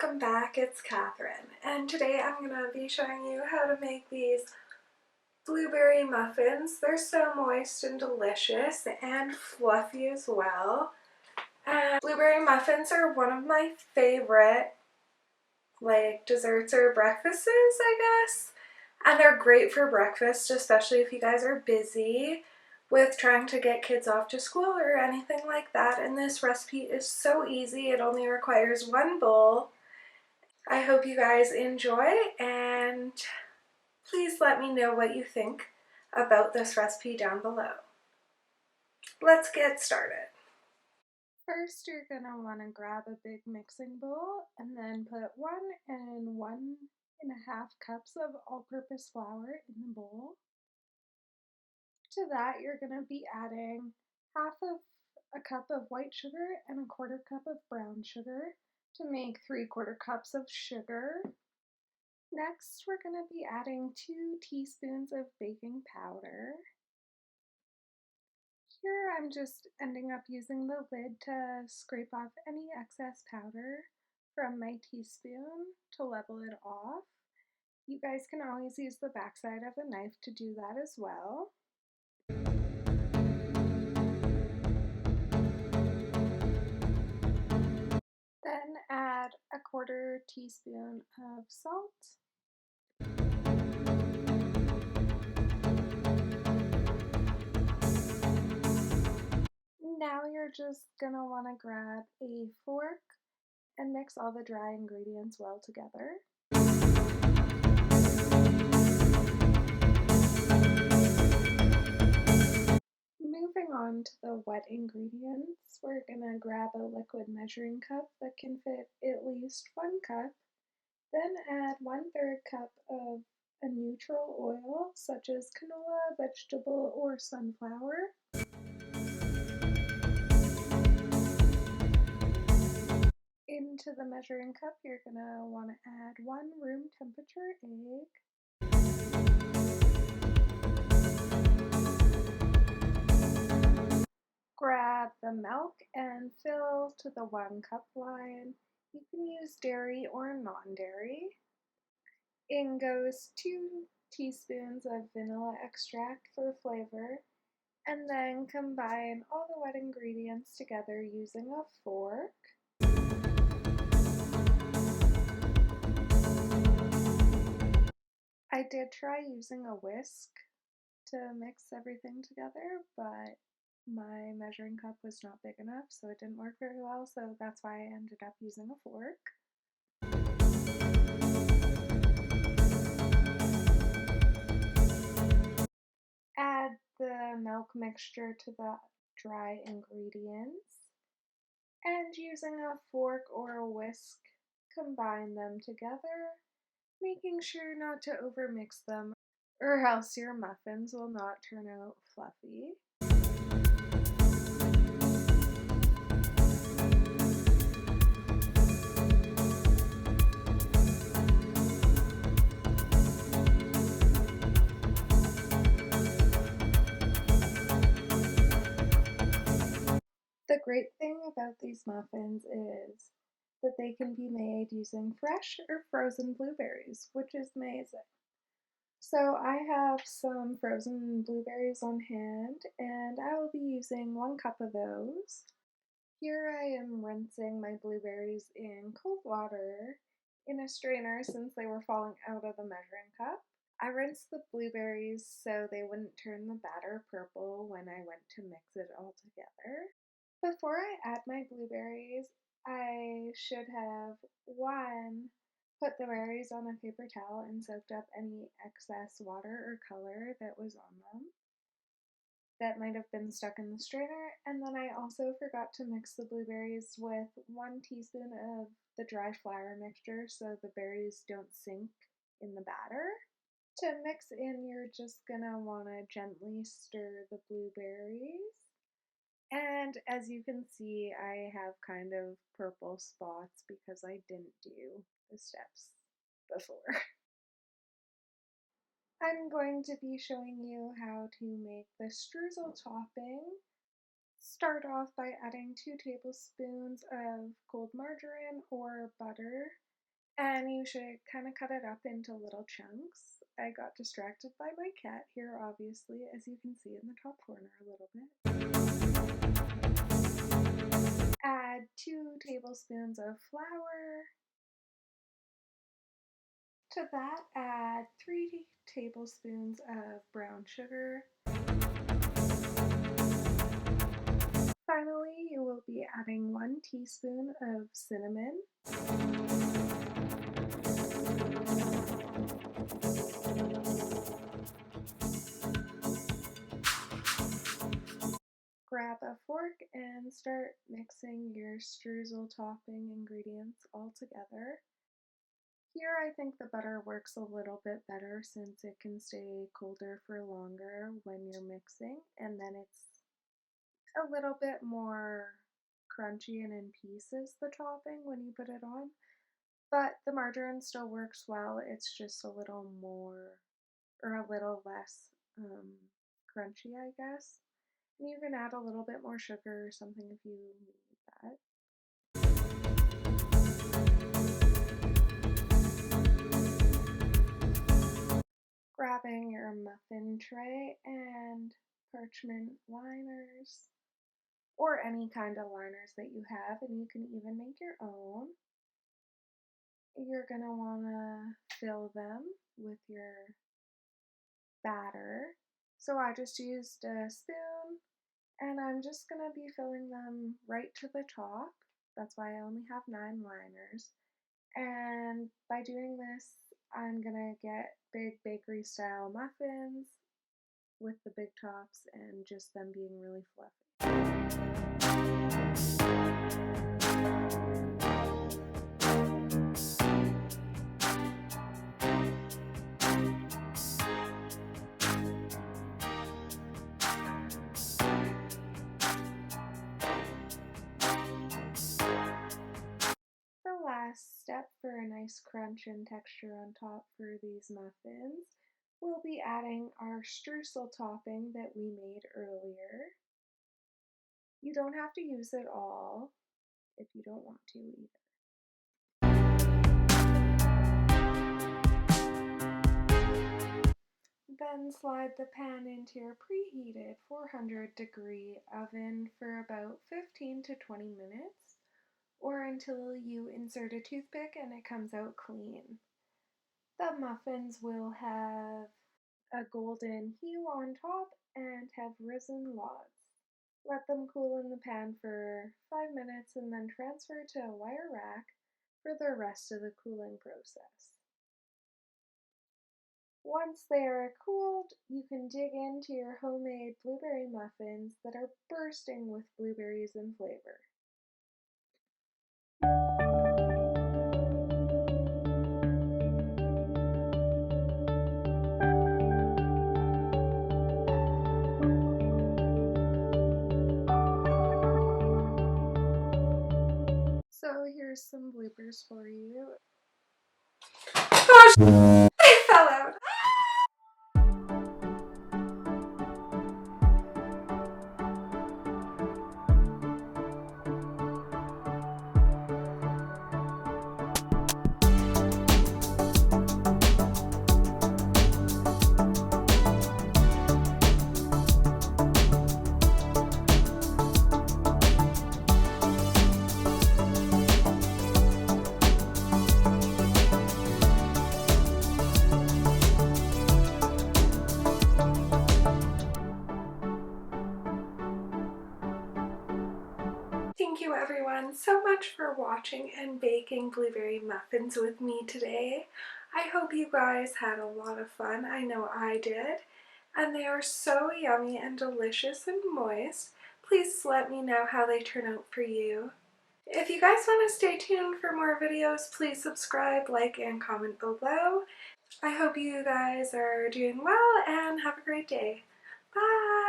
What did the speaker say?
welcome back, it's Catherine, and today I'm going to be showing you how to make these blueberry muffins. They're so moist and delicious and fluffy as well. And blueberry muffins are one of my favorite desserts or breakfasts, I guess. And they're great for breakfast, especially if you guys are busy with trying to get kids off to school or anything like that. And this recipe is so easy. It only requires one bowl. I hope you guys enjoy, and please let me know what you think about this recipe down below. Let's get started. First, you're going to want to grab a big mixing bowl and then put 1 and 1.5 cups of all-purpose flour in the bowl. To that, you're going to be adding half of a cup of white sugar and 1/4 cup of brown sugar to make 3/4 cups of sugar. Next, we're going to be adding 2 teaspoons of baking powder. Here I'm just ending up using the lid to scrape off any excess powder from my teaspoon to level it off. You guys can always use the backside of a knife to do that as well. Then add 1/4 teaspoon of salt. Now you're just gonna want to grab a fork and mix all the dry ingredients well together. Moving on to the wet ingredients, we're gonna grab a liquid measuring cup that can fit at least 1 cup, then add 1/3 cup of a neutral oil such as canola, vegetable, or sunflower. Into the measuring cup, you're gonna want to add 1 room temperature egg. Grab the milk and fill to the 1 cup line. You can use dairy or non-dairy. In goes 2 teaspoons of vanilla extract for flavor, and then combine all the wet ingredients together using a fork. I did try using a whisk to mix everything together, but my measuring cup was not big enough, so it didn't work very well, so that's why I ended up using a fork. Add the milk mixture to the dry ingredients, and using a fork or a whisk, combine them together, making sure not to overmix them or else your muffins will not turn out fluffy. The great thing about these muffins is that they can be made using fresh or frozen blueberries, which is amazing. So I have some frozen blueberries on hand, and I will be using 1 cup of those. Here I am rinsing my blueberries in cold water in a strainer since they were falling out of the measuring cup. I rinsed the blueberries so they wouldn't turn the batter purple when I went to mix it all together. Before I add my blueberries, I should have 1. Put the berries on a paper towel and soaked up any excess water or color that was on them that might have been stuck in the strainer, and then I also forgot to mix the blueberries with 1 teaspoon of the dry flour mixture so the berries don't sink in the batter. To mix in, you're just gonna want to gently stir the blueberries. And as you can see, I have kind of purple spots because I didn't do the steps before. I'm going to be showing you how to make the streusel topping. Start off by adding 2 tablespoons of cold margarine or butter And you should kind of cut it up into little chunks. I got distracted by my cat here, obviously, as you can see in the top corner a little bit. Add 2 tablespoons of flour. To that, add 3 tablespoons of brown sugar. Finally, you will be adding 1 teaspoon of cinnamon. Grab a fork and start mixing your streusel topping ingredients all together. Here I think the butter works a little bit better since it can stay colder for longer when you're mixing, and then it's a little bit more crunchy and in pieces, the topping, when you put it on. But the margarine still works well, it's just a little more, or a little less crunchy, I guess. And you can add a little bit more sugar or something if you need that. Grabbing your muffin tray and parchment liners, or any kind of liners that you have, and you can even make your own. You're going to want to fill them with your batter. So I just used a spoon, and I'm just going to be filling them right to the top. That's why I only have 9 liners. And by doing this, I'm going to get big bakery style muffins with the big tops and just them being really fluffy. The last step for a nice crunch and texture on top for these muffins, we'll be adding our streusel topping that we made earlier. You don't have to use it all if you don't want to either. Then slide the pan into your preheated 400-degree oven for about 15 to 20 minutes, or until you insert a toothpick and it comes out clean. The muffins will have a golden hue on top and have risen lots. Let them cool in the pan for 5 minutes and then transfer to a wire rack for the rest of the cooling process. Once they are cooled, you can dig into your homemade blueberry muffins that are bursting with blueberries and flavor. So here's some bloopers for you. Oh, I fell out. Thank you everyone so much for watching and baking blueberry muffins with me today. I hope you guys had a lot of fun. I know I did. And they are so yummy and delicious and moist. Please let me know how they turn out for you. If you guys want to stay tuned for more videos, please subscribe, like, and comment below. I hope you guys are doing well and have a great day. Bye!